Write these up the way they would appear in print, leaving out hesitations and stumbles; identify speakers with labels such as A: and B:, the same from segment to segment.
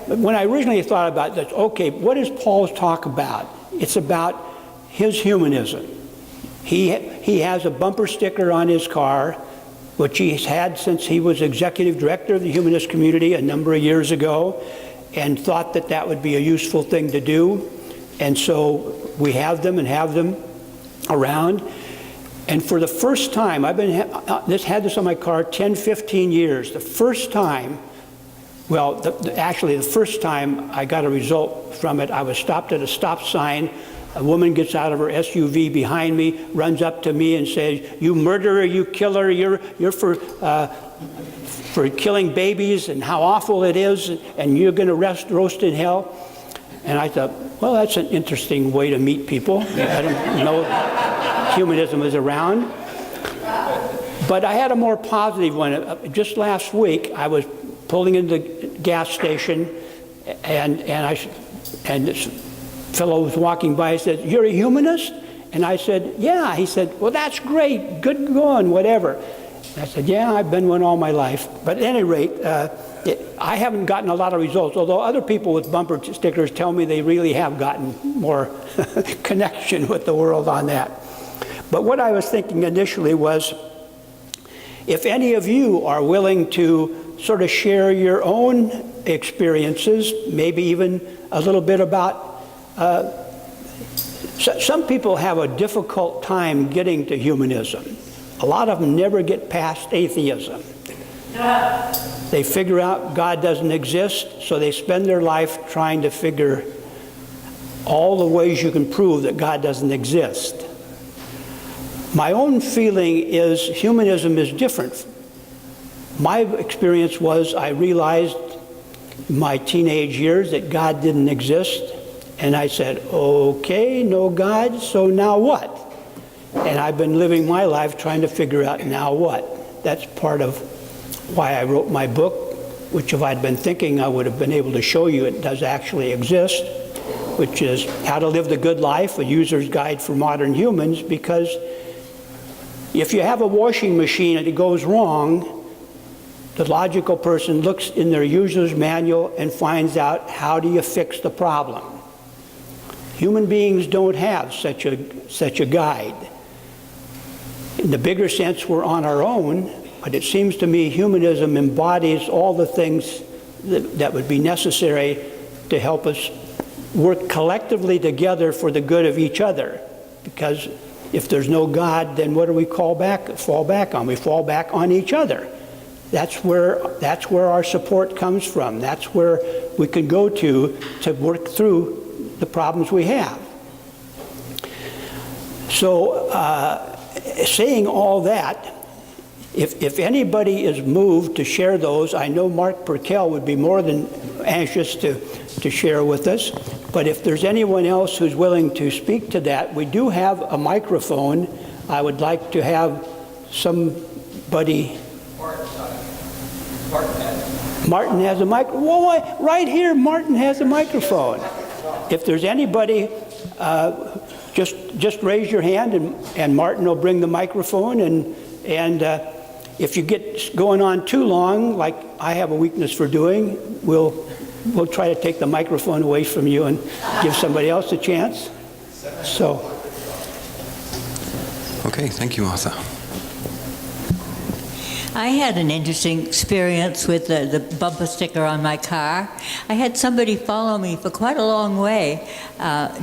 A: when I originally thought about this, okay, what does Paul's talk about? It's about his humanism. He has a bumper sticker on his car, which he's had since he was executive director of the Humanist Community a number of years ago, and thought that that would be a useful thing to do. And so we have them around. And for the first time, I've had this on my car 10, 15 years. The first time, well, actually the first time I got a result from it, I was stopped at a stop sign. A woman gets out of her SUV behind me, runs up to me and says, "You murderer, you killer, you're for killing babies and how awful it is, and you're going to roast in hell." And I thought, well, that's an interesting way to meet people. I didn't know humanism was around. But I had a more positive one. Just last week, I was pulling into the gas station, and this fellow was walking by and said, "You're a humanist?" And I said, "Yeah." He said, "Well, that's great. Good going, whatever." And I said, "Yeah, I've been one all my life." But at any rate, I haven't gotten a lot of results, although other people with bumper stickers tell me they really have gotten more connection with the world on that. But what I was thinking initially was, if any of you are willing to sort of share your own experiences, maybe even a little bit about some people have a difficult time getting to humanism. A lot of them never get past atheism. They figure out God doesn't exist, so they spend their life trying to figure all the ways you can prove that God doesn't exist. My own feeling is humanism is different. My experience was I realized in my teenage years that God didn't exist, and I said, okay, no God, so now what? And I've been living my life trying to figure out now what. That's part of why I wrote my book, which if I'd been thinking I would have been able to show you it does actually exist, which is How to Live the Good Life, a User's Guide for Modern Humans, because if you have a washing machine and it goes wrong, the logical person looks in their user's manual and finds out how do you fix the problem. Human beings don't have such a guide. In the bigger sense, we're on our own, but it seems to me humanism embodies all the things that would be necessary to help us work collectively together for the good of each other. Because if there's no God, then what do we fall back on? We fall back on each other. That's where our support comes from. That's where we can go to work through the problems we have. So saying all that, if anybody is moved to share those, I know Mark Perkel would be more than anxious to share with us. But if there's anyone else who's willing to speak to that, we do have a microphone. I would like to have somebody. Martin has a microphone. Well, right here, Martin has a microphone. If there's anybody, just raise your hand, and Martin will bring the microphone. And if you get going on too long, like I have a weakness for doing, we'll try to take the microphone away from you and give somebody else a chance. So.
B: Okay, thank you, Arthur.
C: I had an interesting experience with the bumper sticker on my car. I had somebody follow me for quite a long way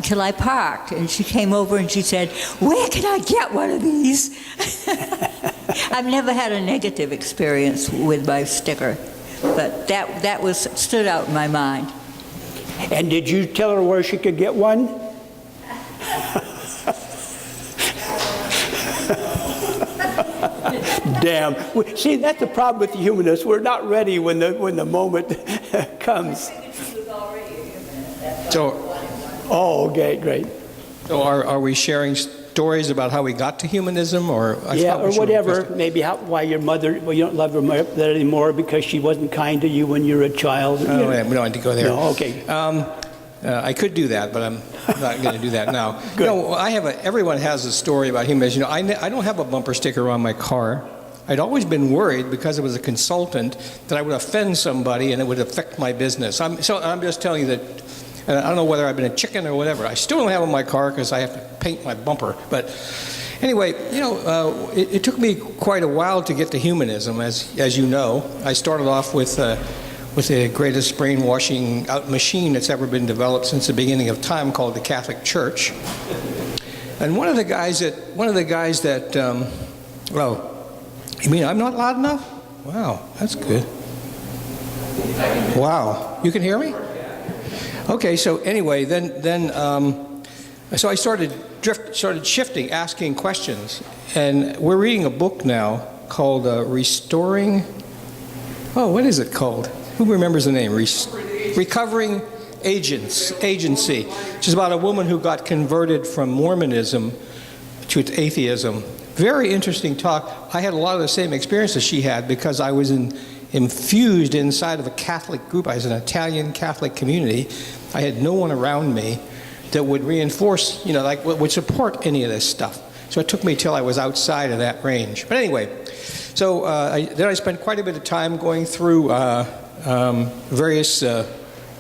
C: till I parked, and she came over and she said, "Where can I get one of these?" I've never had a negative experience with my sticker, but that stood out in my mind.
A: And did you tell her where she could get one? Damn. See, that's the problem with the humanists. We're not ready when the moment comes. Oh, okay, great.
D: So are we sharing stories about how we got to humanism, or
A: or whatever? Maybe why your mother, you don't love her mother anymore because she wasn't kind to you when you were a child.
D: Oh, yeah, we don't need to go there.
A: No, okay.
D: I could do that, but I'm not going to do that now.
A: Good.
D: Everyone has a story about humanism. I don't have a bumper sticker on my car. I'd always been worried because I was a consultant that I would offend somebody and it would affect my business. I'm just telling you that, I don't know whether I've been a chicken or whatever. I still don't have it in my car because I have to paint my bumper. But anyway, it took me quite a while to get to humanism, as you know. I started off with the greatest brainwashing out machine that's ever been developed since the beginning of time, called the Catholic Church. And one of the guys that, oh, you mean I'm not loud enough? Wow, that's good. Wow, you can hear me? Okay, so anyway, so I started shifting, asking questions, and we're reading a book now called Restoring. Oh, what is it called? Who remembers the name? Recovering Agency, which is about a woman who got converted from Mormonism to atheism. Very interesting talk. I had a lot of the same experiences she had because I was infused inside of a Catholic group. I was in an Italian Catholic community. I had no one around me that would reinforce, would support any of this stuff. So it took me till I was outside of that range. But anyway, so then I spent quite a bit of time going through various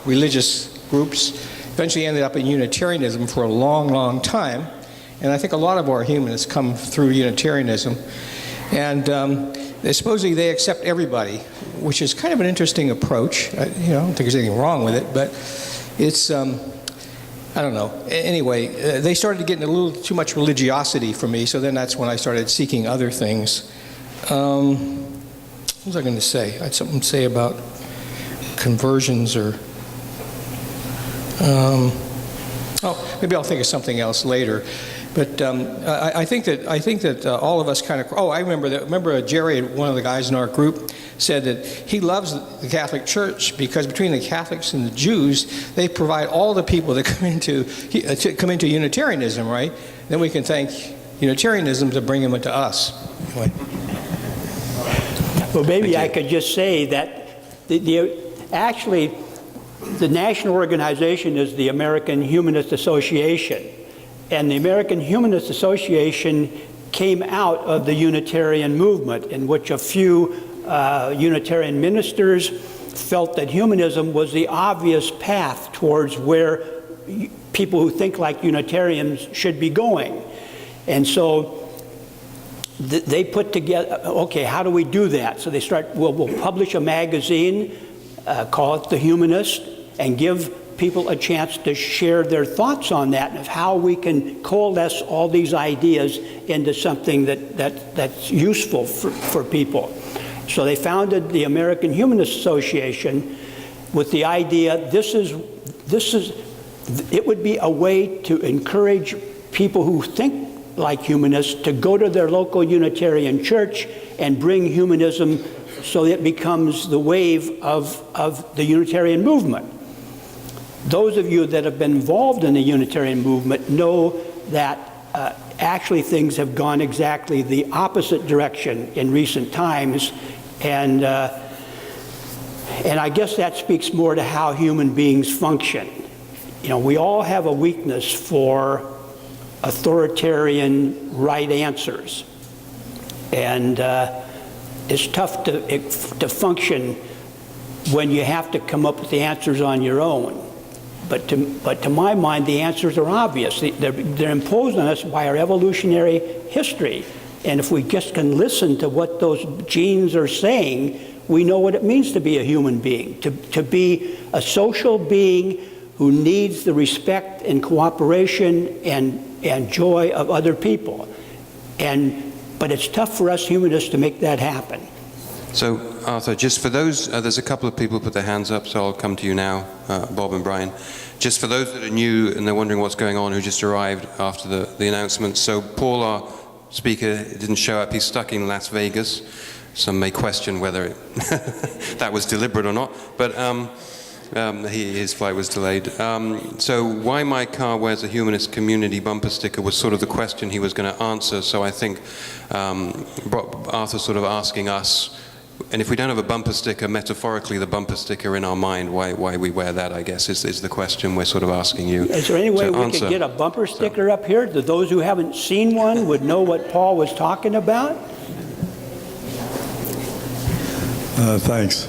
D: religious groups. Eventually ended up in Unitarianism for a long, long time. And I think a lot of our humanists come through Unitarianism. And supposedly they accept everybody, which is kind of an interesting approach. I don't think there's anything wrong with it, but it's, I don't know. Anyway, they started getting a little too much religiosity for me, so then that's when I started seeking other things. What was I going to say? I had something to say about conversions or... maybe I'll think of something else later. But I think that all of us kind of. Oh, I remember Jerry, one of the guys in our group, said that he loves the Catholic Church because between the Catholics and the Jews, they provide all the people that come into Unitarianism, right? Then we can thank Unitarianism to bring them into us. Anyway.
A: Well, maybe I could just say that actually the national organization is the American Humanist Association. And the American Humanist Association came out of the Unitarian movement, in which a few Unitarian ministers felt that humanism was the obvious path towards where people who think like Unitarians should be going. And so they put together, okay, how do we do that? So they we'll publish a magazine, call it The Humanist, and give people a chance to share their thoughts on that and of how we can coalesce all these ideas into something that's useful for people. So they founded the American Humanist Association with the idea it would be a way to encourage people who think like humanists to go to their local Unitarian church and bring humanism so that it becomes the wave of the Unitarian movement. Those of you that have been involved in the Unitarian movement know that actually things have gone exactly the opposite direction in recent times, and I guess that speaks more to how human beings function. We all have a weakness for authoritarian right answers, and it's tough to function when you have to come up with the answers on your own. But to my mind, the answers are obvious. They're imposed on us by our evolutionary history. And if we just can listen to what those genes are saying, we know what it means to be a human being, to be a social being who needs the respect and cooperation and joy of other people. But it's tough for us humanists to make that happen.
B: So, Arthur, just for those, there's a couple of people who put their hands up, so I'll come to you now, Bob and Brian. Just for those that are new and they're wondering what's going on, who just arrived after the announcement. So Paul, our speaker, didn't show up. He's stuck in Las Vegas. Some may question whether that was deliberate or not, but his flight was delayed. So why my car wears a Humanist Community bumper sticker was sort of the question he was going to answer. So I think Arthur's sort of asking us, and if we don't have a bumper sticker, metaphorically the bumper sticker in our mind, why we wear that, I guess, is the question we're sort of asking you.
A: Is there any way we could get a bumper sticker up here that those who haven't seen one would know what Paul was talking about?
E: Thanks.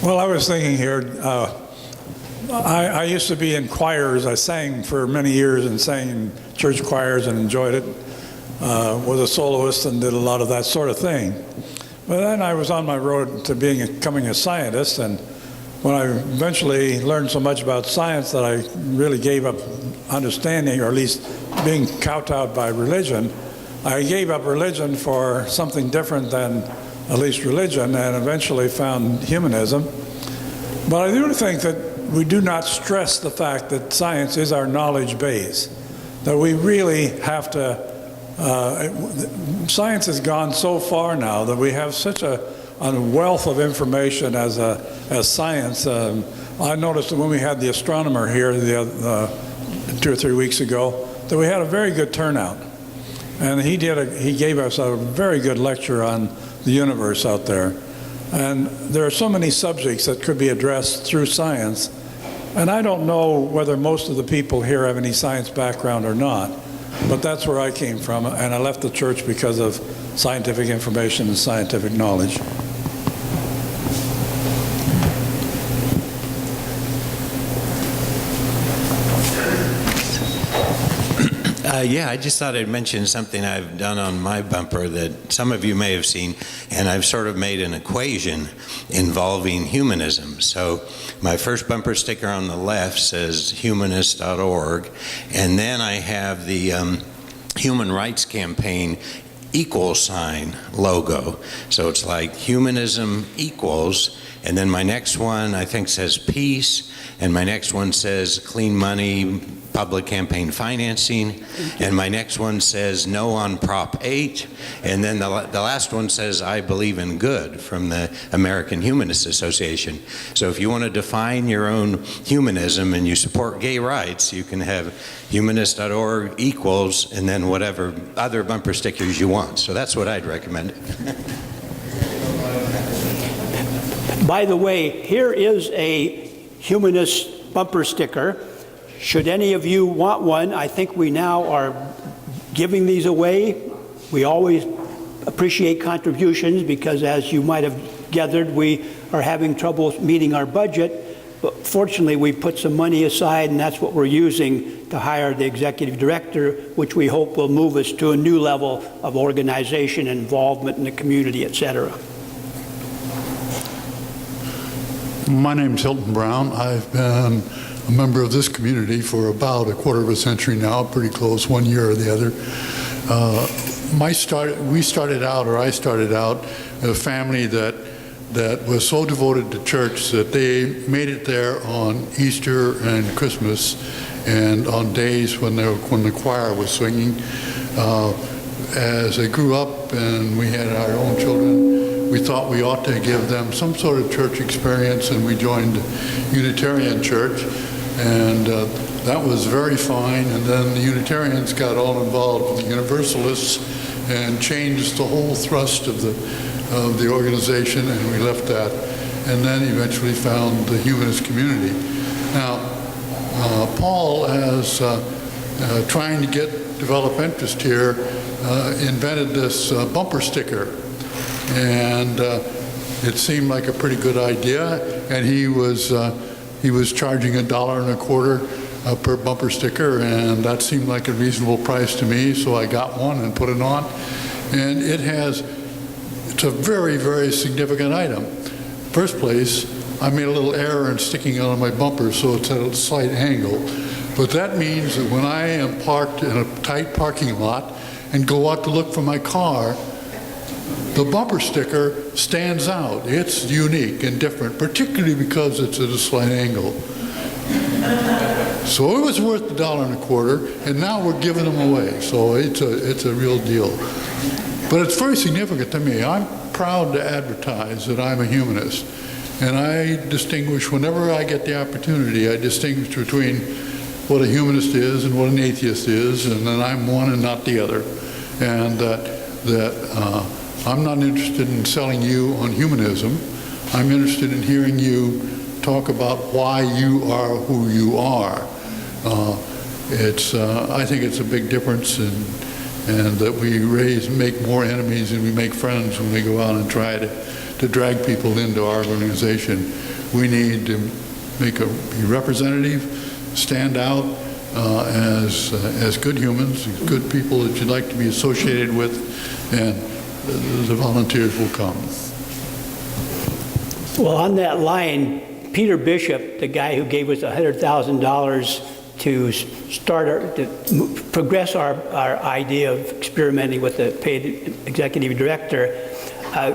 E: Well, I was thinking here, I used to be in choirs. I sang for many years and sang in church choirs and enjoyed it. Was a soloist and did a lot of that sort of thing. But then I was on my road to becoming a scientist, and when I eventually learned so much about science that I really gave up understanding, or at least being kowtowed by religion, I gave up religion for something different than at least religion, and eventually found humanism. But I do think that we do not stress the fact that science is our knowledge base, that we really have to, science has gone so far now that we have such a wealth of information as science. I noticed that when we had the astronomer here 2 or 3 weeks ago, that we had a very good turnout. And he gave us a very good lecture on the universe out there. And there are so many subjects that could be addressed through science. And I don't know whether most of the people here have any science background or not, but that's where I came from. And I left the church because of scientific information and scientific knowledge.
F: Yeah, I just thought I'd mention something I've done on my bumper that some of you may have seen, and I've sort of made an equation involving humanism. So my first bumper sticker on the left says humanist.org, and then I have the Human Rights Campaign =sign logo. So it's like humanism equals, and then my next one I think says peace, and my next one says clean money, public campaign financing, and my next one says no on Prop 8, and then the last one says I believe in good from the American Humanist Association. So if you want to define your own humanism and you support gay rights, you can have humanist.org =, and then whatever other bumper stickers you want. So that's what I'd recommend.
A: By the way, here is a humanist bumper sticker. Should any of you want one, I think we now are giving these away. We always appreciate contributions because, as you might have gathered, we are having trouble meeting our budget. But fortunately, we put some money aside, and that's what we're using to hire the executive director, which we hope will move us to a new level of organization, involvement in the community, et cetera.
G: My name's Hilton Brown. I've been a member of this community for about a quarter of a century now, pretty close, 1 year or the other. I started out a family that was so devoted to church that they made it there on Easter and Christmas and on days when the choir was singing. As they grew up and we had our own children, we thought we ought to give them some sort of church experience, and we joined Unitarian Church, and that was very fine. And then the Unitarians got all involved with the Universalists and changed the whole thrust of the organization, and we left that, and then eventually found the Humanist Community. Now, Paul, as trying to develop interest here, invented this bumper sticker. And it seemed like a pretty good idea, and he was charging $1.25 per bumper sticker, and that seemed like a reasonable price to me, so I got one and put it on. And it's a very, very significant item. First place, I made a little error in sticking it on my bumper, so it's at a slight angle. But that means that when I am parked in a tight parking lot and go out to look for my car, the bumper sticker stands out. It's unique and different, particularly because it's at a slight angle. So it was worth $1.25, and now we're giving them away. So it's a real deal. But it's very significant to me. I'm proud to advertise that I'm a humanist, and I distinguish, whenever I get the opportunity, I distinguish between what a humanist is and what an atheist is, and then I'm one and not the other. And I'm not interested in selling you on humanism. I'm interested in hearing you talk about why you are who you are. I think it's a big difference, and that we make more enemies than we make friends when we go out and try to drag people into our organization. We need to be representative, stand out as good humans, good people that you'd like to be associated with, and the volunteers will come.
A: Well, on that line, Peter Bishop, the guy who gave us $100,000 to progress our idea of experimenting with the paid executive director,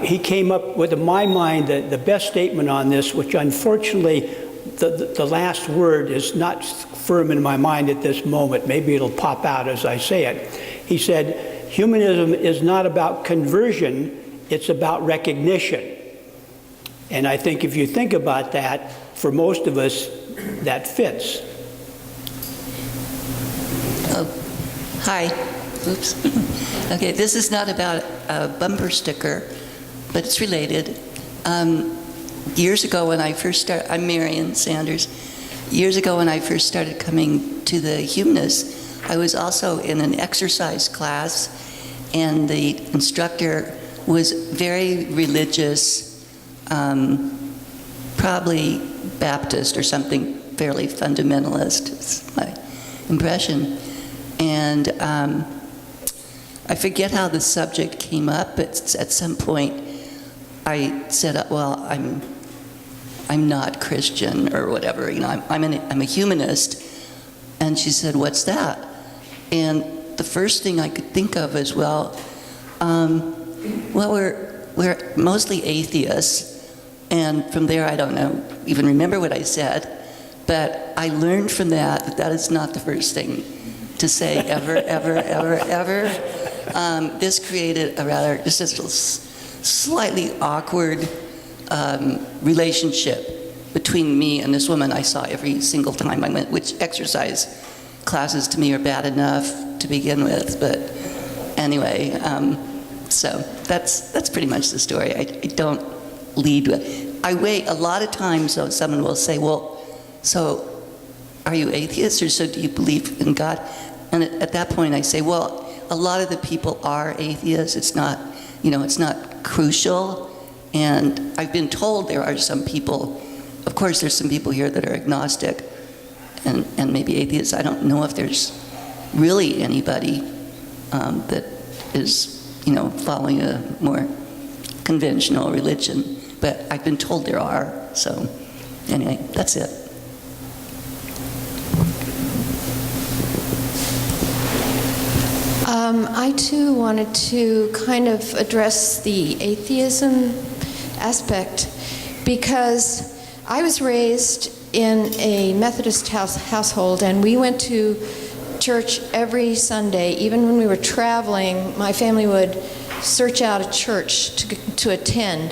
A: he came up with, in my mind, the best statement on this, which unfortunately the last word is not firm in my mind at this moment. Maybe it'll pop out as I say it. He said, humanism is not about conversion, it's about recognition. And I think if you think about that, for most of us, that fits.
H: Hi. Oops. Okay, this is not about a bumper sticker, but it's related. Years ago when I first started, I'm Marion Sanders. Years ago when I first started coming to the Humanists, I was also in an exercise class, and the instructor was very religious, probably Baptist or something fairly fundamentalist, is my impression. And I forget how the subject came up, but at some point I said, well, I'm not Christian or whatever, you know, I'm a humanist. And she said, what's that? And the first thing I could think of is, well, we're mostly atheists. And from there, I don't know, even remember what I said, but I learned from that that is not the first thing to say ever, ever, ever, ever. This created just a slightly awkward relationship between me and this woman I saw every single time I went, which exercise classes to me are bad enough to begin with, but anyway, so that's pretty much the story. I don't lead with. I wait a lot of times, so someone will say, well, so are you atheist, or so do you believe in God? And at that point I say, well, a lot of the people are atheists. It's not, you know, it's not crucial. And I've been told there are some people, of course there's some people here that are agnostic and maybe atheists. I don't know if there's really anybody that is, you know, following a more conventional religion. But I've been told there are, so anyway, that's it.
I: I too wanted to kind of address the atheism aspect, because I was raised in a Methodist household, and we went to church every Sunday. Even when we were traveling, my family would search out a church to attend.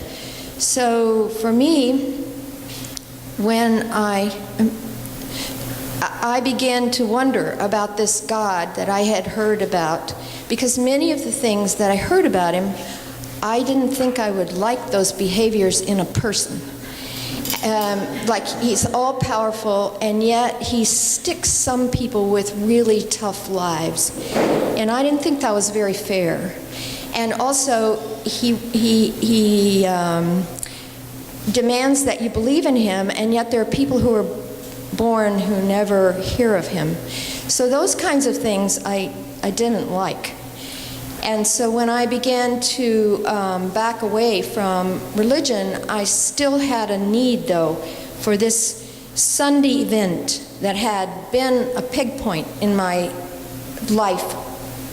I: So for me, when I began to wonder about this God that I had heard about, because many of the things that I heard about him, I didn't think I would like those behaviors in a person. Like he's all powerful, and yet he sticks some people with really tough lives. And I didn't think that was very fair. And also, he demands that you believe in him, and yet there are people who are born who never hear of him. So those kinds of things I didn't like. And so when I began to back away from religion, I still had a need, though, for this Sunday event that had been a peg point in my life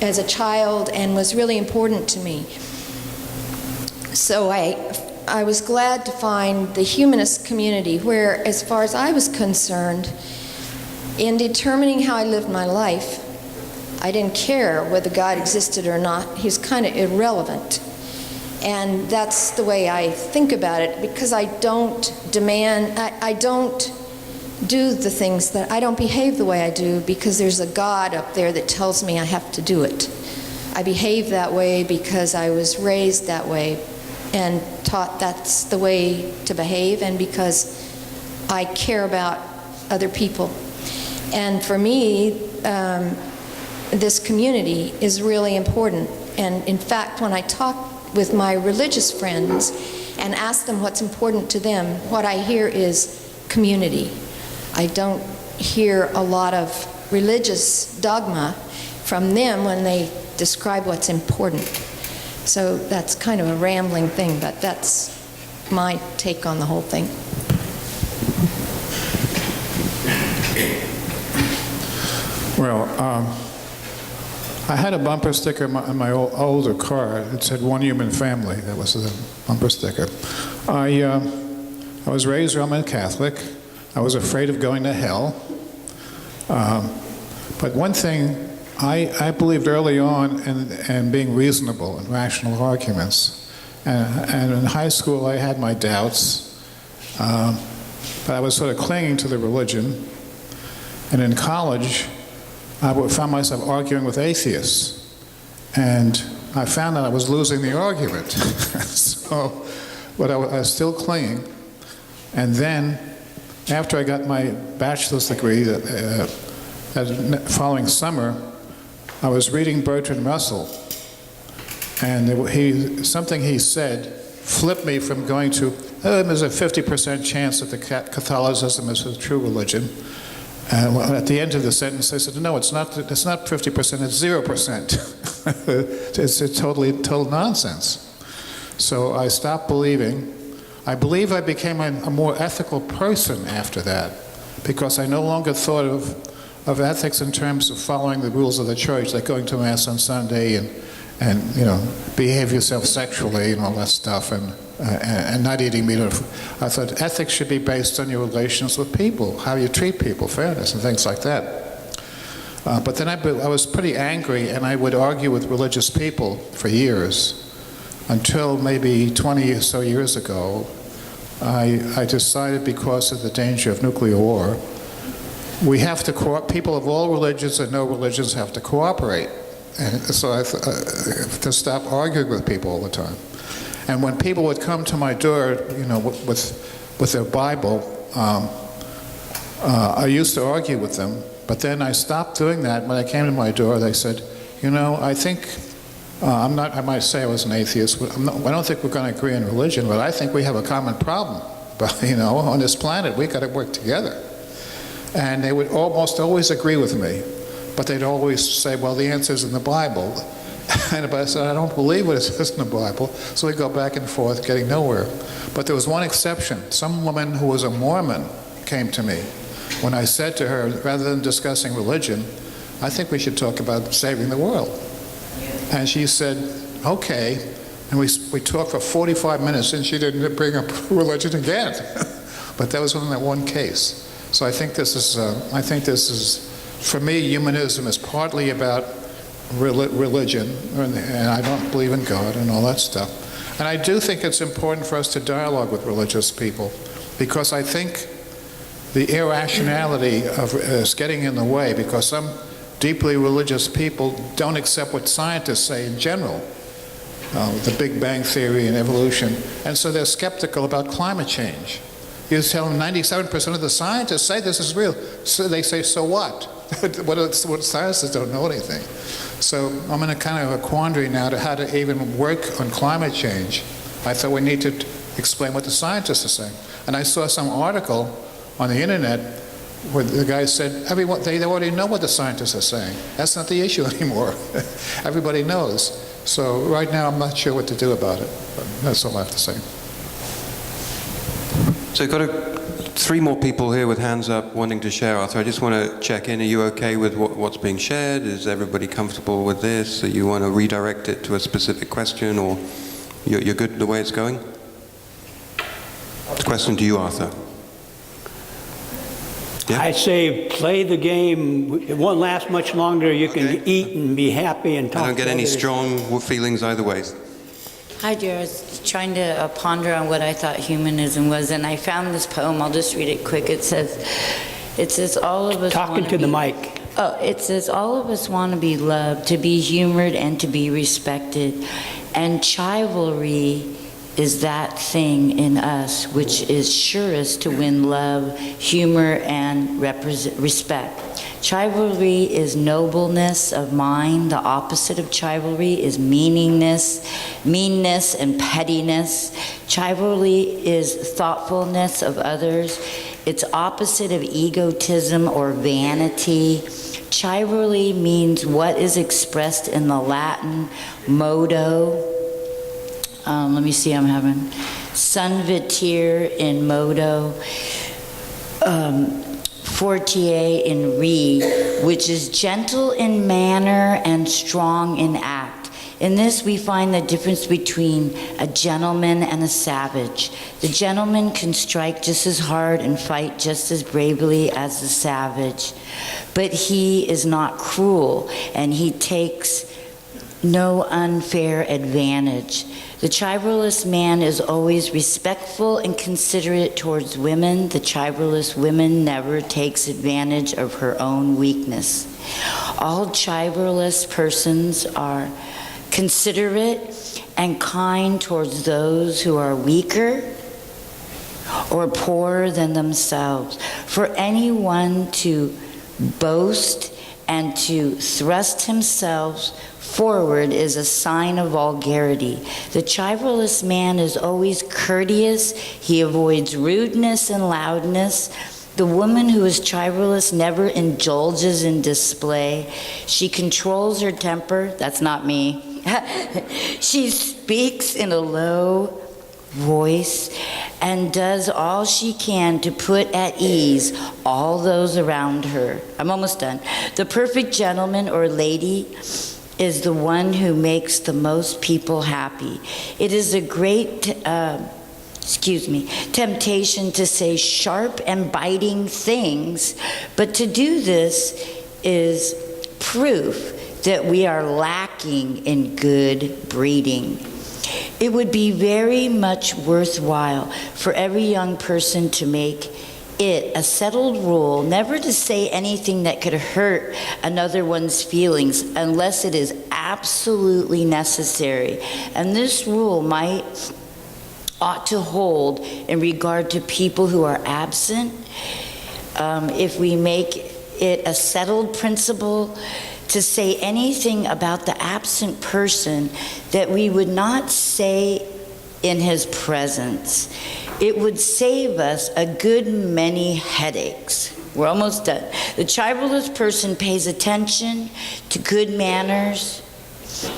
I: as a child and was really important to me. So I was glad to find the humanist community where, as far as I was concerned, in determining how I lived my life, I didn't care whether God existed or not. He's kind of irrelevant. And that's the way I think about it, because I don't demand, I don't do the things that, I don't behave the way I do because there's a God up there that tells me I have to do it. I behave that way because I was raised that way and taught that's the way to behave, and because I care about other people. And for me, this community is really important. And in fact, when I talk with my religious friends and ask them what's important to them, what I hear is community. I don't hear a lot of religious dogma from them when they describe what's important. So that's kind of a rambling thing, but that's my take on the whole thing.
J: Well, I had a bumper sticker in my older car. It said "One Human Family." That was the bumper sticker. I was raised Roman Catholic. I was afraid of going to hell. But one thing I believed early on in being reasonable and rational arguments. And in high school I had my doubts, but I was sort of clinging to the religion. And in college, I found myself arguing with atheists. And I found that I was losing the argument. But I was still clinging. And then, after I got my bachelor's degree, that following summer, I was reading Bertrand Russell, and something he said flipped me from going to, there's a 50% chance that Catholicism is a true religion. And at the end of the sentence, I said, no, it's not 50%, it's 0%. It's total nonsense. So I stopped believing. I believe I became a more ethical person after that, because I no longer thought of ethics in terms of following the rules of the church, like going to Mass on Sunday and behave yourself sexually and all that stuff, and not eating meat. I thought ethics should be based on your relations with people, how you treat people, fairness, and things like that. But then I was pretty angry, and I would argue with religious people for years, until maybe 20 or so years ago, I decided, because of the danger of nuclear war, we have to people of all religions and no religions have to cooperate. And so I to stop arguing with people all the time. And when people would come to my door, with their Bible, I used to argue with them. But then I stopped doing that. When they came to my door, they said, I think I might say I was an atheist. I don't think we're going to agree on religion, but I think we have a common problem. But on this planet, we got to work together. And they would almost always agree with me, but they'd always say, well, the answer's in the Bible. But I said, I don't believe what it says in the Bible. So we go back and forth, getting nowhere. But there was one exception. Some woman who was a Mormon came to me when I said to her, rather than discussing religion, I think we should talk about saving the world. And she said, okay. And we talked for 45 minutes, and she didn't bring up religion again. But that was only that one case. So I think this is, for me, humanism is partly about religion, and I don't believe in God and all that stuff. And I do think it's important for us to dialogue with religious people, because I think the irrationality of is getting in the way, because some deeply religious people don't accept what scientists say in general, the Big Bang Theory and evolution, and so they're skeptical about climate change. You tell them 97% of the scientists say this is real. So they say, so what? What scientists don't know anything. So I'm in a kind of a quandary now to how to even work on climate change. I thought we need to explain what the scientists are saying. And I saw some article on the internet where the guy said, they already know what the scientists are saying. That's not the issue anymore. Everybody knows. So right now I'm not sure what to do about it. But that's all I have to say.
B: So we've got three more people here with hands up wanting to share, Arthur. I just want to check in. Are you okay with what's being shared? Is everybody comfortable with this? Do you want to redirect it to a specific question, or you're good the way it's going? The question to you, Arthur. Yeah?
A: I say play the game. It won't last much longer. You can eat and be happy and talk.
B: I don't get any
A: others.
B: strong feelings either way.
K: Hi, dear. I was trying to ponder on what I thought humanism was, and I found this poem. I'll just read it quick. It says, all of us
A: Talking to the mic.
K: Oh, it says, all of us want to be loved, to be humored, and to be respected. And chivalry is that thing in us which is surest to win love, humor, and respect. Chivalry is nobleness of mind. The opposite of chivalry is meanness and pettiness. Chivalry is thoughtfulness of others. It's opposite of egotism or vanity. Chivalry means what is expressed in the Latin modo. Let me see, I'm having sunvitir in modo, fortier in re, which is gentle in manner and strong in act. In this, we find the difference between a gentleman and a savage. The gentleman can strike just as hard and fight just as bravely as the savage, but he is not cruel, and he takes no unfair advantage. The chivalrous man is always respectful and considerate towards women. The chivalrous woman never takes advantage of her own weakness. All chivalrous persons are considerate and kind towards those who are weaker or poorer than themselves. For anyone to boast and to thrust himself forward is a sign of vulgarity. The chivalrous man is always courteous. He avoids rudeness and loudness. The woman who is chivalrous never indulges in display. She controls her temper. That's not me. She speaks in a low voice and does all she can to put at ease all those around her. I'm almost done. The perfect gentleman or lady is the one who makes the most people happy. It is a great temptation to say sharp and biting things, but to do this is proof that we are lacking in good breeding. It would be very much worthwhile for every young person to make it a settled rule never to say anything that could hurt another one's feelings unless it is absolutely necessary. And this rule ought to hold in regard to people who are absent. If we make it a settled principle to say anything about the absent person that we would not say in his presence, it would save us a good many headaches. We're almost done. The chivalrous person pays attention to good manners.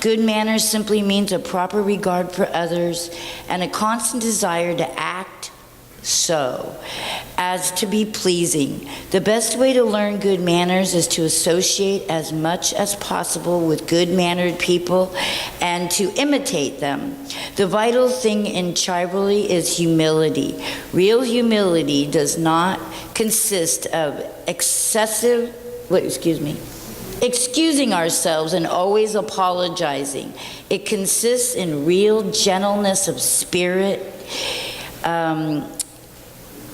K: Good manners simply means a proper regard for others and a constant desire to act so as to be pleasing. The best way to learn good manners is to associate as much as possible with good-mannered people and to imitate them. The vital thing in chivalry is humility. Real humility does not consist of excusing ourselves and always apologizing. It consists in real gentleness of spirit,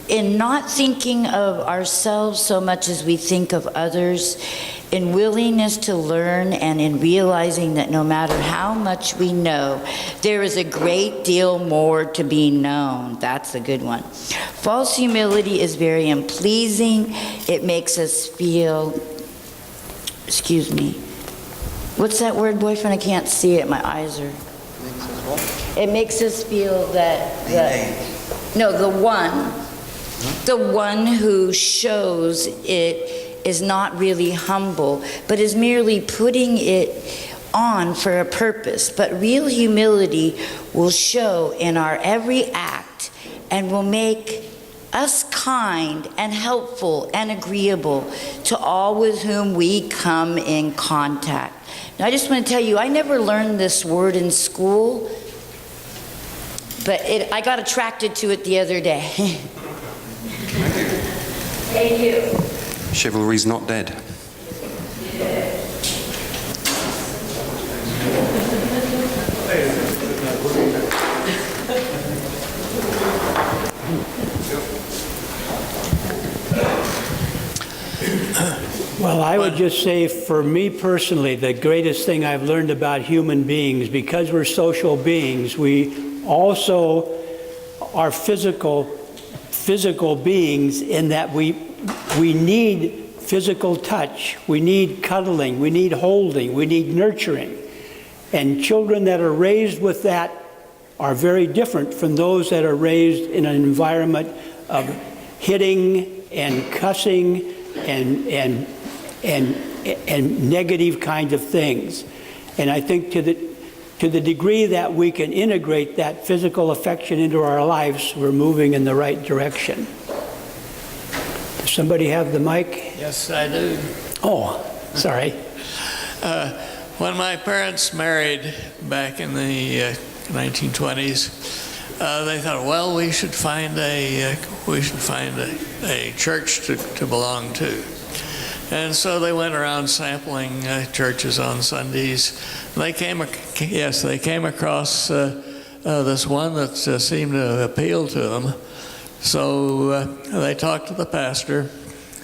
K: in not thinking of ourselves so much as we think of others, in willingness to learn, and in realizing that no matter how much we know, there is a great deal more to be known. That's a good one. False humility is very unpleasing. It makes us feel, what's that word, boyfriend? I can't see it. My eyes are. It makes us feel that the one who shows it is not really humble, but is merely putting it on for a purpose. But real humility will show in our every act and will make us kind and helpful and agreeable to all with whom we come in contact. Now, I just want to tell you, I never learned this word in school, but I got attracted to it the other day. Thank you.
B: Chivalry's not dead.
A: Well, I would just say, for me personally, the greatest thing I've learned about human beings, because we're social beings, we also are physical beings in that we need physical touch, we need cuddling, we need holding, we need nurturing. And children that are raised with that are very different from those that are raised in an environment of hitting and cussing and negative kinds of things. And I think to the degree that we can integrate that physical affection into our lives, we're moving in the right direction. Does somebody have the mic?
L: Yes, I do.
A: Oh, sorry.
L: When my parents married back in the 1920s, they thought, well, we should find a church to belong to. And so they went around sampling churches on Sundays. They came across this one that seemed to appeal to them. So they talked to the pastor,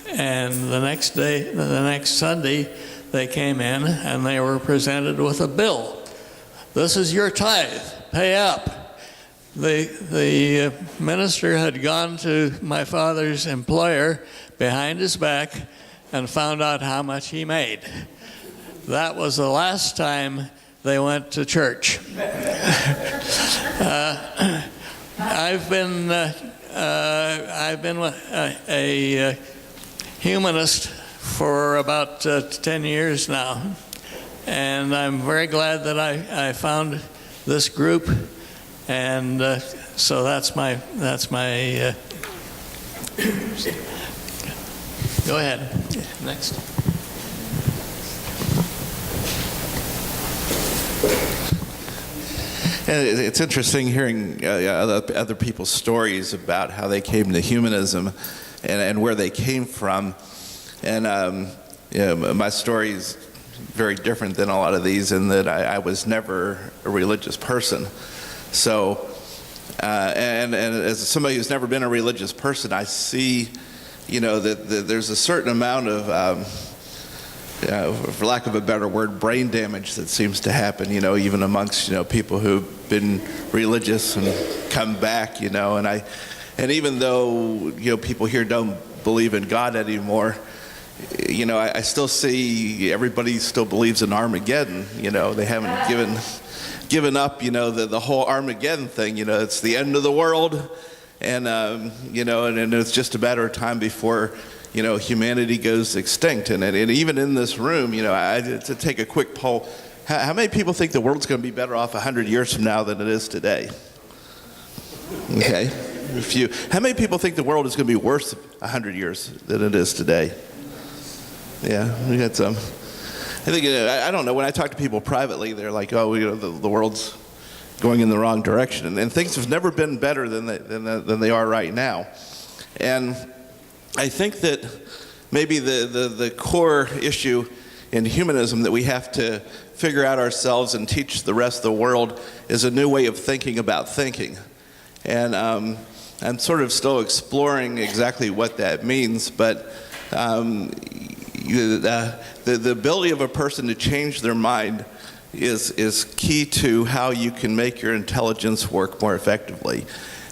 L: and the next Sunday, they came in and they were presented with a bill. This is your tithe, pay up. The minister had gone to my father's employer behind his back and found out how much he made. That was the last time they went to church. I've been a humanist for about 10 years now, and I'm very glad that I found this group, and so that's my go ahead. Next.
M: It's interesting hearing other people's stories about how they came to humanism and where they came from. And my story is very different than a lot of these in that I was never a religious person. So, and as somebody who's never been a religious person, I see, that there's a certain amount of, for lack of a better word, brain damage that seems to happen, even amongst, people who've been religious and come back, and even though, people here don't believe in God anymore, I still see everybody still believes in Armageddon. They haven't given up, the whole Armageddon thing. It's the end of the world, and and it's just a matter of time before humanity goes extinct. And even in this room, to take a quick poll, how many people think the world's going to be better off 100 years from now than it is today? Okay, a few. How many people think the world is going to be worse 100 years than it is today? Yeah, we got some. I think, I don't know, when I talk to people privately, they're like, oh, the world's going in the wrong direction. And things have never been better than they are right now. And I think that maybe the core issue in humanism that we have to figure out ourselves and teach the rest of the world is a new way of thinking about thinking. And I'm sort of still exploring exactly what that means, but the ability of a person to change their mind is key to how you can make your intelligence work more effectively.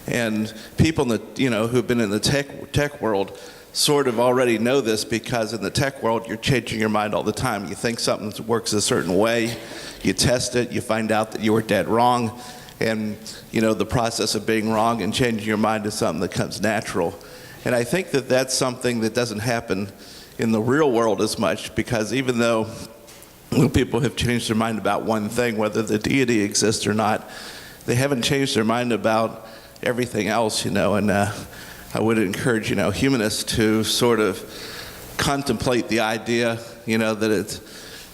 M: And people in the, who've been in the tech world sort of already know this, because in the tech world you're changing your mind all the time. You think something works a certain way, you test it, you find out that you were dead wrong, and the process of being wrong and changing your mind is something that comes natural. And I think that that's something that doesn't happen in the real world as much, because even though people have changed their mind about one thing, whether the deity exists or not, they haven't changed their mind about everything else, and I would encourage, humanists to sort of contemplate the idea, that it's,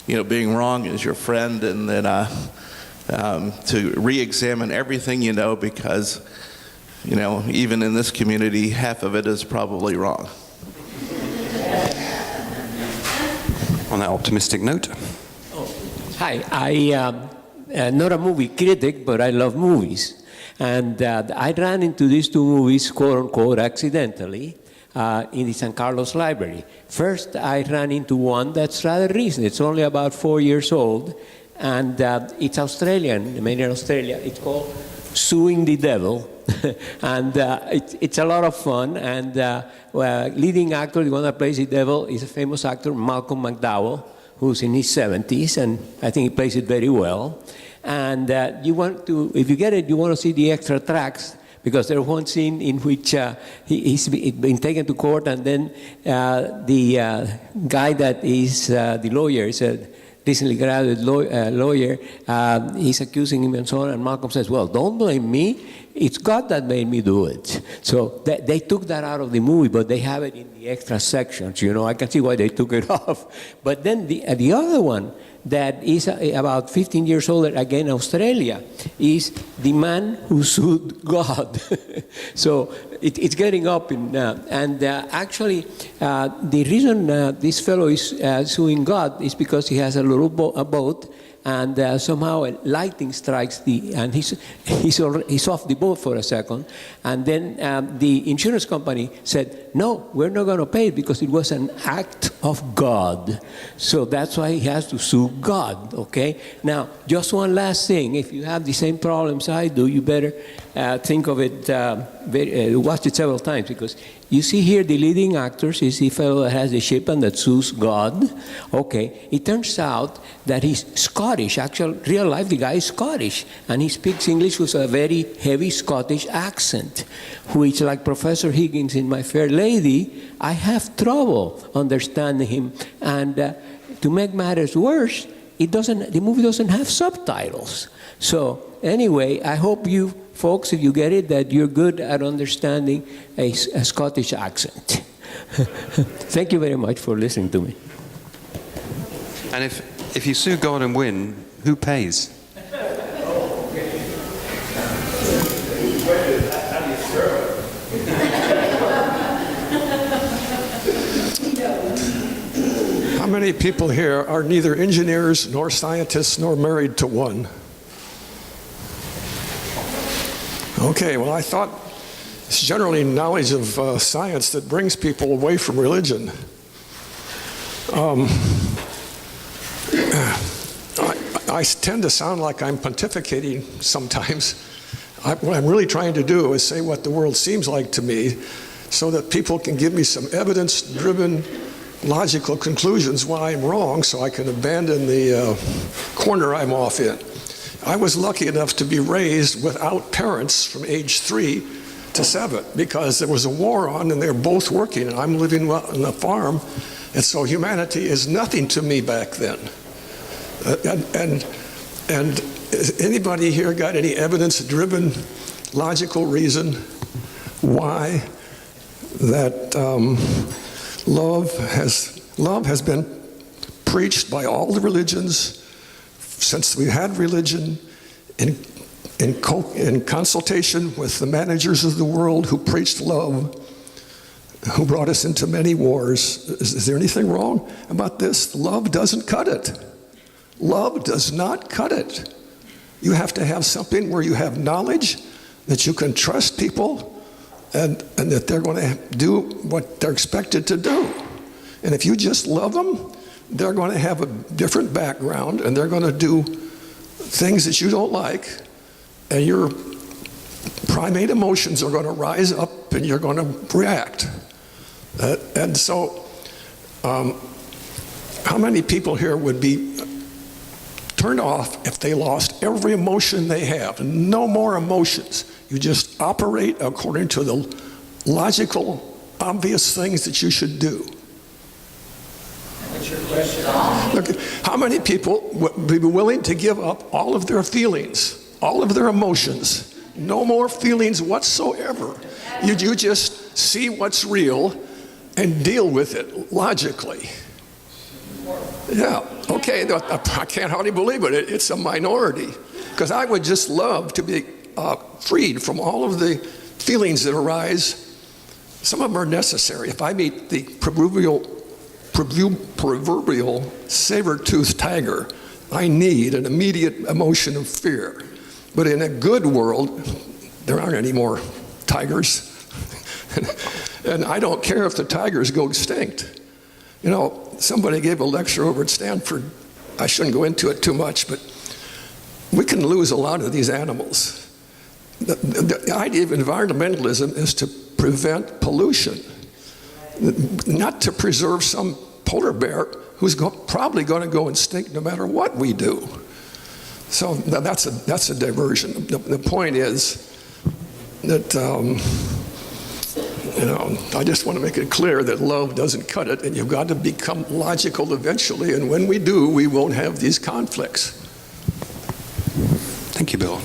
M: being wrong is your friend, and then to re-examine everything because, even in this community, half of it is probably wrong.
B: On that optimistic note.
N: Hi, I am not a movie critic, but I love movies. And I ran into these two movies, quote unquote, accidentally in the San Carlos Library. First, I ran into one that's rather recent. It's only about 4 years old, and it's Australian, made in Australia. It's called suing the devil. And it's a lot of fun. And leading actor, the one that plays the devil, is a famous actor, Malcolm McDowell, who's in his 70s, and I think he plays it very well. And you want to, if you get it, you want to see the extra tracks, because there's one scene in which he's been taken to court, and then the guy that is the lawyer, is a recently graduated lawyer, he's accusing him and so on, and Malcolm says, well, don't blame me, it's God that made me do it. So they took that out of the movie, but they have it in the extra sections, you know, I can see why they took it off. But then the other one, that is about 15 years older, again, Australia, is the man who sued God. So it's getting up in, and actually, the reason this fellow is suing God is because he has a little boat, and somehow lightning strikes and he's off the boat for a second, and then the insurance company said, no, we're not going to pay it because it was an act of God. So that's why he has to sue God, okay? Now, just one last thing. If you have the same problems I do, you better think of it, watch it several times, because you see here the leading actors is the fellow that has the ship and that sues God. Okay, it turns out that he's Scottish. Actually, real life, the guy is Scottish, and he speaks English with a very heavy Scottish accent, which, like Professor Higgins in My Fair Lady, I have trouble understanding him. And to make matters worse, the movie doesn't have subtitles. So anyway, I hope you folks, if you get it, that you're good at understanding a Scottish accent. Thank you very much for listening to me.
B: And if you sue God and win, who pays?
O: How many people here are neither engineers nor scientists nor married to one? Okay, well, I thought it's generally knowledge of science that brings people away from religion. I tend to sound like I'm pontificating sometimes. What I'm really trying to do is say what the world seems like to me so that people can give me some evidence-driven, logical conclusions when I'm wrong, so I can abandon the corner I'm off in. I was lucky enough to be raised without parents from age 3 to 7 because there was a war on and they're both working and I'm living on a farm, and so humanity is nothing to me back then. And anybody here got any evidence-driven, logical reason why that love has been preached by all the religions since we had religion, in consultation with the managers of the world who preached love, who brought us into many wars? Is there anything wrong about this? Love doesn't cut it. Love does not cut it. You have to have something where you have knowledge that you can trust people and that they're going to do what they're expected to do. And if you just love them, they're going to have a different background and they're going to do things that you don't like, and your primate emotions are going to rise up and you're going to react. And so, how many people here would be turned off if they lost every emotion they have? No more emotions. You just operate according to the logical, obvious things that you should do. Look, how many people would be willing to give up all of their feelings, all of their emotions? No more feelings whatsoever. You just see what's real and deal with it logically. Yeah, okay, I can't hardly believe it. It's a minority. Because I would just love to be freed from all of the feelings that arise. Some of them are necessary. If I meet the proverbial saber-toothed tiger, I need an immediate emotion of fear. But in a good world, there aren't any more tigers. And I don't care if the tigers go extinct. You know, somebody gave a lecture over at Stanford. I shouldn't go into it too much, but we can lose a lot of these animals. The idea of environmentalism is to prevent pollution, not to preserve some polar bear who's probably going to go extinct no matter what we do. So that's a diversion. The point is that I just want to make it clear that love doesn't cut it, and you've got to become logical eventually. And when we do, we won't have these conflicts.
B: Thank you, Bill.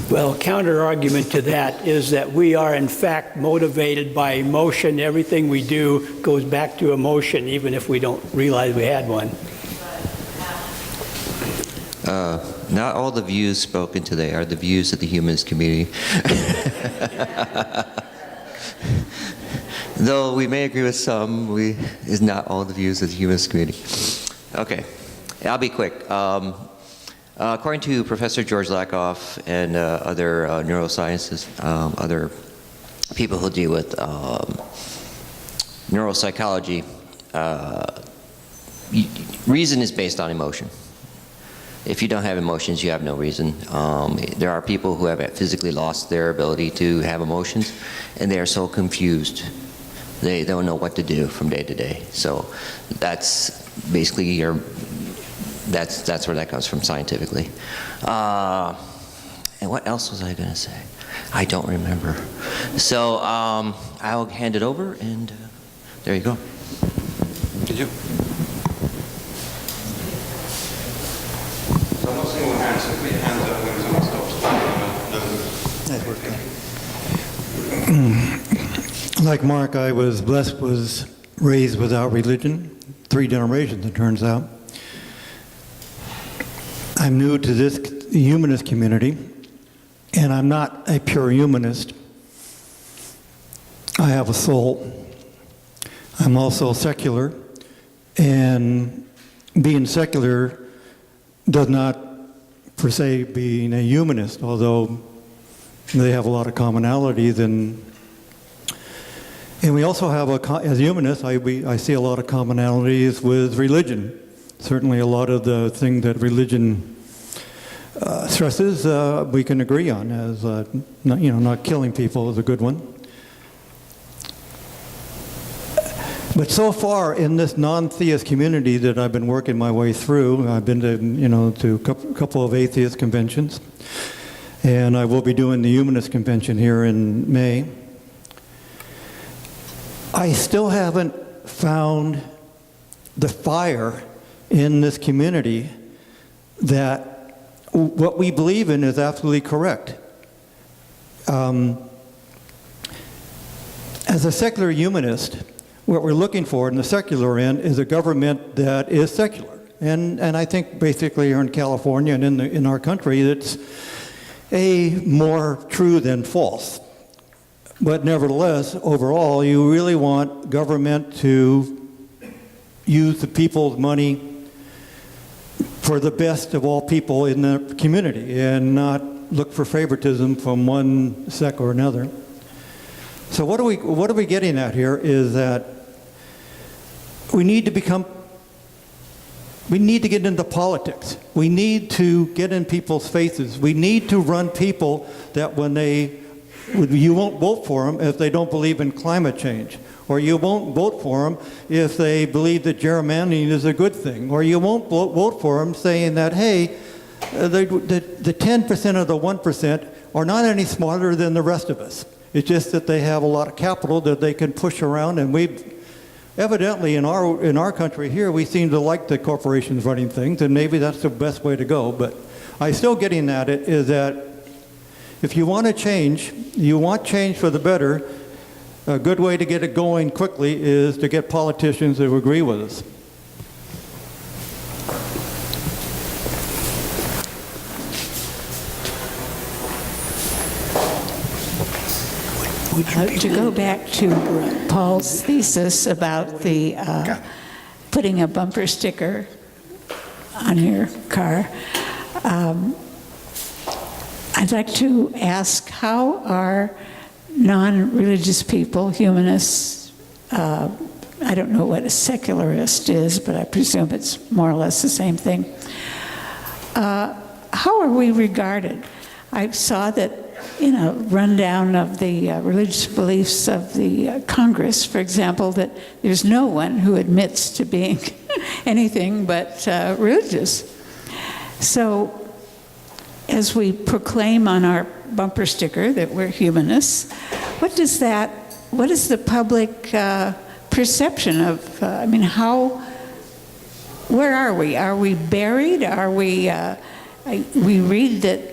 A: Well, counter-argument to that is that we are in fact motivated by emotion. Everything we do goes back to emotion, even if we don't realize we had one.
P: Not all the views spoken today are the views of the humanist community. Though we may agree with some, is not all the views of the humanist community. Okay, I'll be quick. According to Professor George Lakoff and other neuroscientists, other people who deal with neuropsychology, reason is based on emotion. If you don't have emotions, you have no reason. There are people who have physically lost their ability to have emotions, and they are so confused. They don't know what to do from day to day. So that's basically that's where that comes from scientifically. And what else was I going to say? I don't remember. So I'll hand it over, and there you go.
B: Did you? So I'm not seeing all hands, so put your hands up when someone stops.
Q: Like Mark, I was raised without religion, 3 generations it turns out. I'm new to this humanist community, and I'm not a pure humanist. I have a soul. I'm also secular, and being secular does not per se being a humanist, although they have a lot of commonalities, and we also have, as humanists, I see a lot of commonalities with religion. Certainly a lot of the things that religion stresses we can agree on, as not killing people is a good one. But so far in this non-theist community that I've been working my way through, I've been to a couple of atheist conventions, and I will be doing the humanist convention here in May. I still haven't found the fire in this community that what we believe in is absolutely correct. As a secular humanist, what we're looking for in the secular end is a government that is secular. And I think basically here in California and in our country, it's more true than false. But nevertheless, overall, you really want government to use the people's money for the best of all people in the community and not look for favoritism from one sect or another. So what are we getting at here is that we need to get into politics. We need to get in people's faces. We need to run people that you won't vote for them if they don't believe in climate change. Or you won't vote for them if they believe that gerrymandering is a good thing. Or you won't vote for them saying that, hey, the 10% of the 1% are not any smarter than the rest of us. It's just that they have a lot of capital that they can push around, and evidently in our country here, we seem to like the corporations running things, and maybe that's the best way to go. But I'm still getting at it is that if you want to change, you want change for the better, a good way to get it going quickly is to get politicians who agree with us.
R: To go back to Paul's thesis about the putting a bumper sticker on your car, I'd like to ask, how are non-religious people, humanists, I don't know what a secularist is, but I presume it's more or less the same thing. How are we regarded? I saw that rundown of the religious beliefs of the Congress, for example, that there's no one who admits to being anything but religious. So, as we proclaim on our bumper sticker that we're humanists, what is the public perception of, where are we? Are we buried? Are we, we read that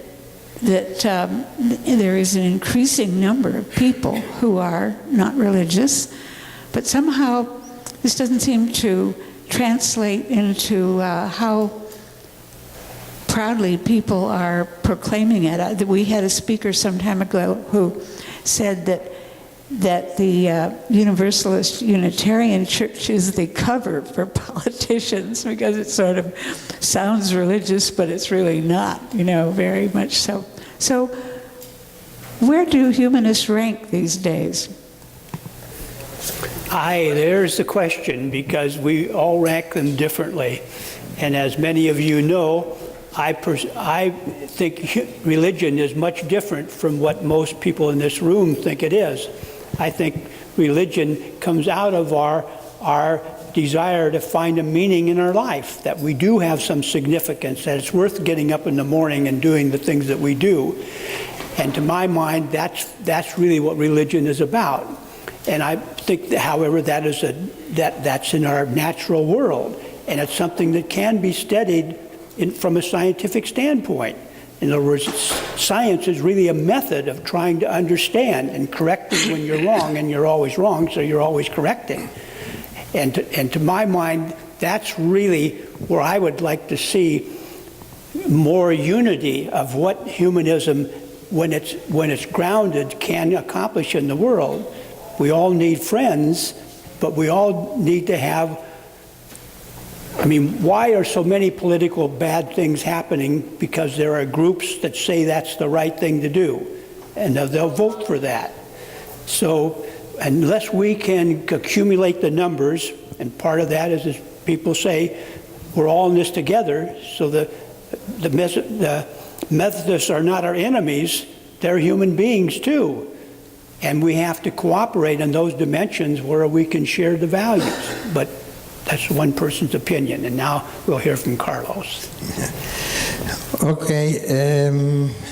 R: there is an increasing number of people who are not religious, but somehow this doesn't seem to translate into how proudly people are proclaiming it. We had a speaker some time ago who said that the Universalist Unitarian Church is the cover for politicians because it sort of sounds religious, but it's really not, very much so. So where do humanists rank these days?
A: There's the question, because we all rank them differently. And as many of you know, I think religion is much different from what most people in this room think it is. I think religion comes out of our desire to find a meaning in our life, that we do have some significance, that it's worth getting up in the morning and doing the things that we do. And to my mind, that's really what religion is about. And I think, however, that's in our natural world, and it's something that can be studied from a scientific standpoint. In other words, science is really a method of trying to understand and correcting when you're wrong, and you're always wrong, so you're always correcting. And to my mind, that's really where I would like to see more unity of what humanism, when it's grounded, can accomplish in the world. We all need friends, but we all need to have, why are so many political bad things happening? Because there are groups that say that's the right thing to do, and they'll vote for that. So unless we can accumulate the numbers, and part of that is, as people say, we're all in this together, so the Methodists are not our enemies, they're human beings too. And we have to cooperate in those dimensions where we can share the values. But that's one person's opinion. And now we'll hear from Carlos.
S: Okay,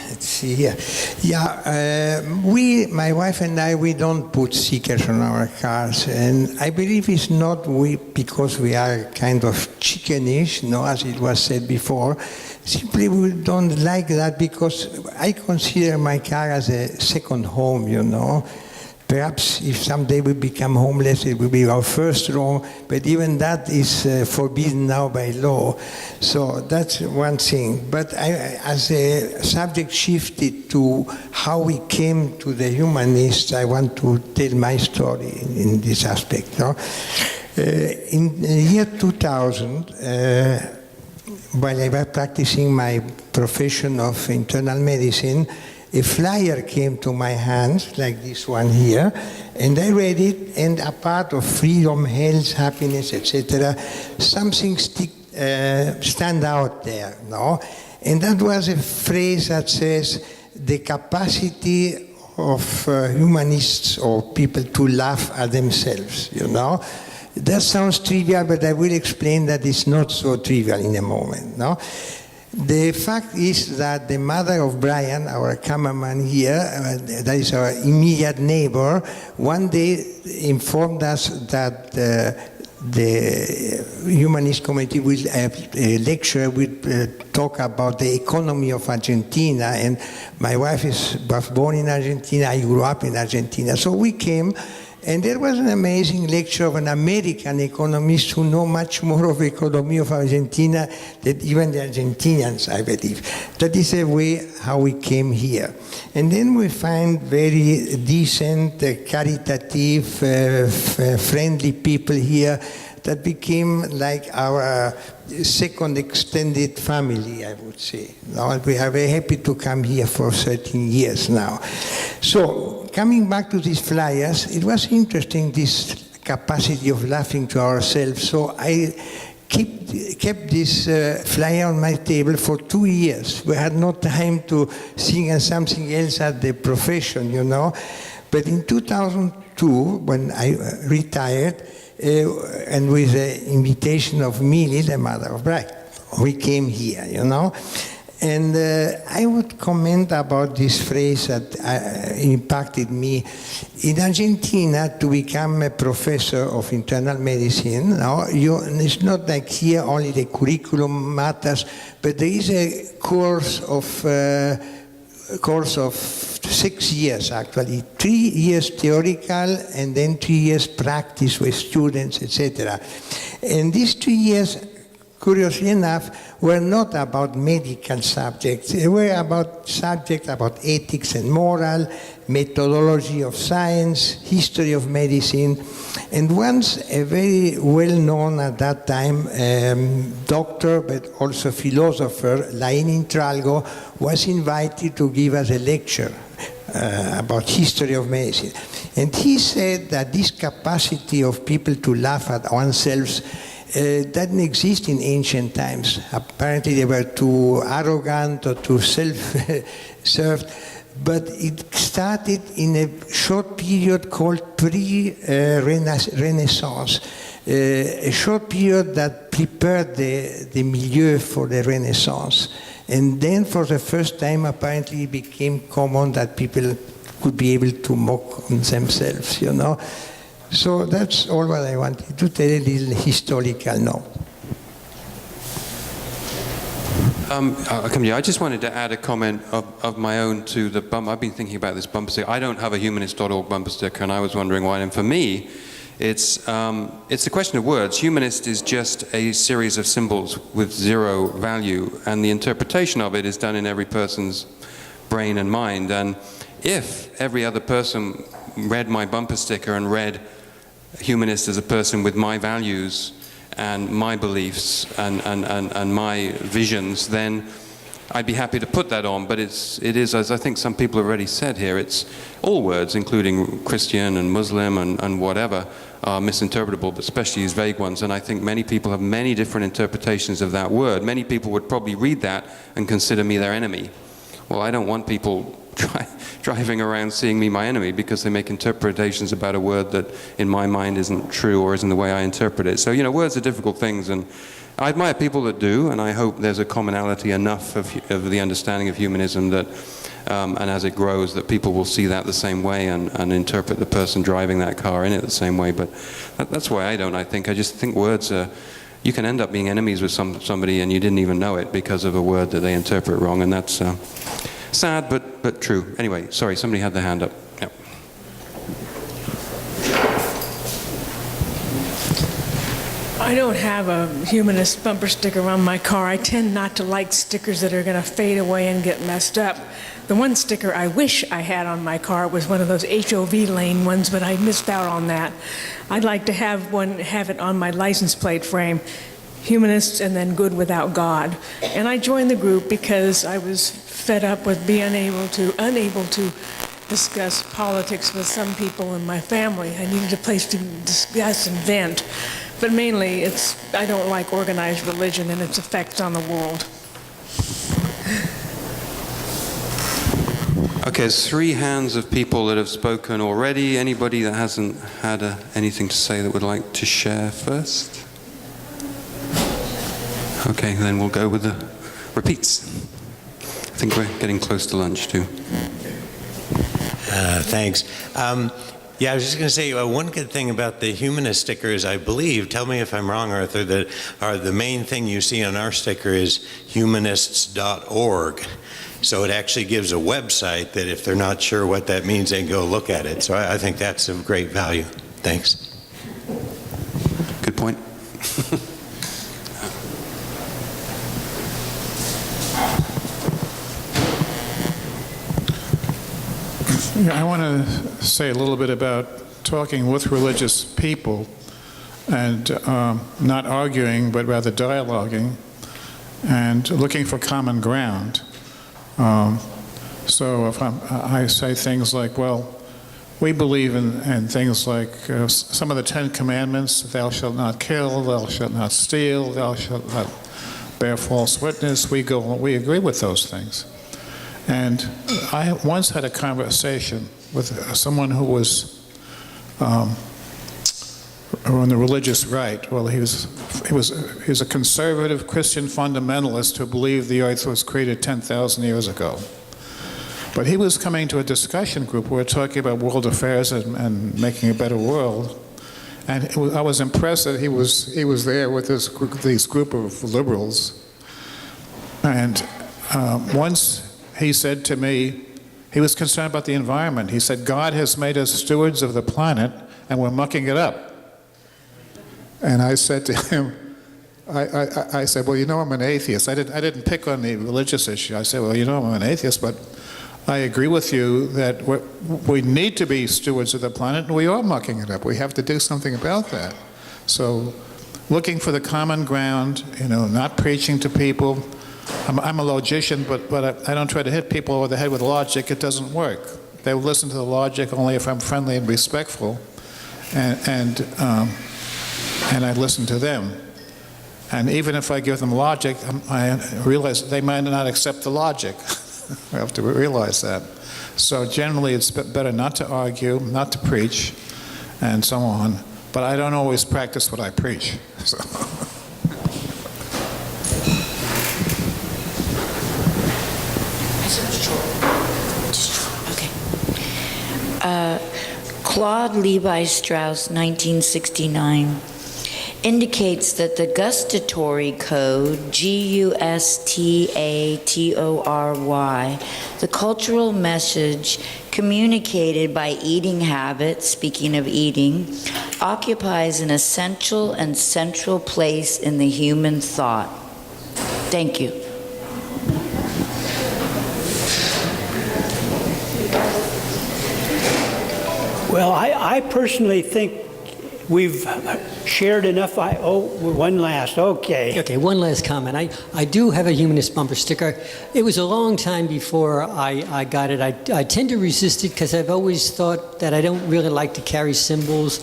S: let's see here. Yeah, my wife and I, we don't put stickers on our cars. And I believe it's not because we are kind of chickenish, as it was said before. Simply we don't like that because I consider my car as a second home, Perhaps if someday we become homeless, it will be our first home, but even that is forbidden now by law. So that's one thing. But as a subject shifted to how we came to the humanists, I want to tell my story in this aspect. In the year 2000, while I was practicing my profession of internal medicine, a flyer came to my hands, like this one here, and I read it, and a part of freedom, health, happiness, etc., something stand out there, And that was a phrase that says, the capacity of humanists or people to laugh at themselves, That sounds trivial, but I will explain that it's not so trivial in a moment, The fact is that the mother of Brian, our cameraman here, that is our immediate neighbor, one day informed us that the Humanist Community will lecture, will talk about the economy of Argentina, and my wife was born in Argentina, I grew up in Argentina, so we came. And there was an amazing lecture of an American economist who know much more of the economy of Argentina than even the Argentinians, I believe. That is a way how we came here. And then we find very decent, caritative, friendly people here that became like our second extended family, I would say. Now we are very happy to come here for 13 years now. So, coming back to these flyers, it was interesting, this capacity of laughing to ourselves. So I kept this flyer on my table for 2 years. We had no time to think of something else at the profession, you know. But in 2002, when I retired, and with the invitation of Millie, the mother of Brian, we came here, you know. And I would comment about this phrase that impacted me. In Argentina, to become a professor of internal medicine, it's not like here only the curriculum matters, but there is a course of 6 years actually, 3 years theoretical and then 3 years practice with students, etc. And these 3 years, curiously enough, were not about medical subjects. They were about subjects about ethics and moral, methodology of science, history of medicine. And once a very well-known at that time doctor, but also philosopher, Laín Intralgo, was invited to give us a lecture about history of medicine. And he said that this capacity of people to laugh at oneself didn't exist in ancient times. Apparently they were too arrogant or too self-served, but it started in a short period called pre-Renaissance, a short period that prepared the milieu for the Renaissance. And then for the first time apparently it became common that people could be able to mock on themselves, you know. So that's all what I wanted to tell, a little historical note.
B: I'll come to you. I just wanted to add a comment of my own to the bumper. I've been thinking about this bumper sticker. I don't have a humanist.org bumper sticker, and I was wondering why. And for me, it's a question of words. Humanist is just a series of symbols with zero value, and the interpretation of it is done in every person's brain and mind. And if every other person read my bumper sticker and read humanist as a person with my values and my beliefs and my visions, then I'd be happy to put that on. But it is, as I think some people have already said here, it's all words, including Christian and Muslim and whatever, are misinterpretable, but especially these vague ones. And I think many people have many different interpretations of that word. Many people would probably read that and consider me their enemy. Well, I don't want people driving around seeing me my enemy because they make interpretations about a word that in my mind isn't true or isn't the way I interpret it. So, you know, words are difficult things, and I admire people that do, and I hope there's a commonality enough of the understanding of humanism that, and as it grows, that people will see that the same way and interpret the person driving that car in it the same way. But that's why I don't, I just think words are, you can end up being enemies with somebody and you didn't even know it because of a word that they interpret wrong, and that's sad, but true. Anyway, sorry, somebody had their hand up. Yep.
T: I don't have a humanist bumper sticker on my car. I tend not to like stickers that are going to fade away and get messed up. The one sticker I wish I had on my car was one of those HOV lane ones, but I missed out on that. I'd like to have it on my license plate frame. Humanists and then good without God. And I joined the group because I was fed up with being unable to discuss politics with some people in my family. I needed a place to discuss and vent. But mainly I don't like organized religion and its effects on the world.
B: Okay, there's 3 hands of people that have spoken already. Anybody that hasn't had anything to say that would like to share first? Okay, then we'll go with the repeats. I think we're getting close to lunch too.
F: Thanks. Yeah, I was just going to say one good thing about the humanist stickers, I believe, tell me if I'm wrong, Arthur, that the main thing you see on our sticker is humanists.org. So it actually gives a website that if they're not sure what that means, they can go look at it. So I think that's of great value. Thanks.
B: Good point.
J: I want to say a little bit about talking with religious people and not arguing, but rather dialoguing and looking for common ground. So if I say things like, well, we believe in things like some of the 10 Commandments: thou shalt not kill, thou shalt not steal, thou shalt not bear false witness. We agree with those things. And I once had a conversation with someone who was on the religious right. Well, he was a conservative Christian fundamentalist who believed the earth was created 10,000 years ago. But he was coming to a discussion group. We were talking about world affairs and making a better world. And I was impressed that he was there with this group of liberals. And once he said to me, he was concerned about the environment. He said, God has made us stewards of the planet, and we're mucking it up. And I said to him, I said, well, you know, I'm an atheist. I didn't pick on the religious issue. I said, well, you know, I'm an atheist, but I agree with you that we need to be stewards of the planet, and we are mucking it up. We have to do something about that. So looking for the common ground, you know, not preaching to people. I'm a logician, but I don't try to hit people over the head with logic. It doesn't work. They will listen to the logic only if I'm friendly and respectful, and I listen to them. And even if I give them logic, I realize they might not accept the logic. I have to realize that. So generally, it's better not to argue, not to preach, and so on. But I don't always practice what I preach. So.
K: Claude Levi-Strauss, 1969, indicates that the gustatory code, G-U-S-T-A-T-O-R-Y, the cultural message communicated by eating habits, speaking of eating, occupies an essential and central place in the human thought. Thank you.
A: Well, I personally think we've shared enough. One last, okay.
U: Okay, one last comment. I do have a humanist bumper sticker. It was a long time before I got it. I tend to resist it because I've always thought that I don't really like to carry symbols.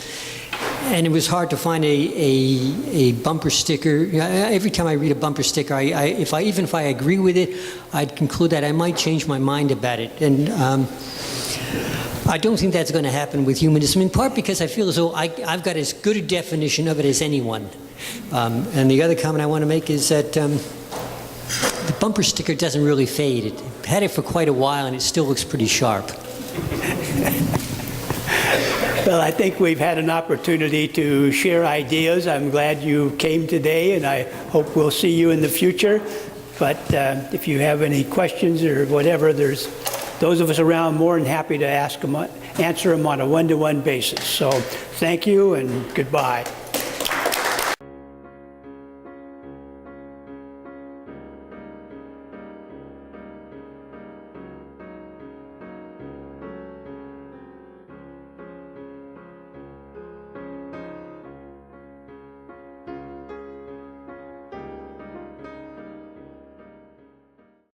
U: And it was hard to find a bumper sticker. Every time I read a bumper sticker, even if I agree with it, I'd conclude that I might change my mind about it. And I don't think that's going to happen with humanism, in part because I feel as though I've got as good a definition of it as anyone. And the other comment I want to make is that the bumper sticker doesnn't really fade. I've had it for quite a while, and it still looks pretty sharp.
A: Well, I think we've had an opportunity to share ideas. I'm glad you came today, and I hope we'll see you in the future. But if you have any questions or whatever, there's those of us around more than happy to answer them on a one-to-one basis. So thank you and goodbye.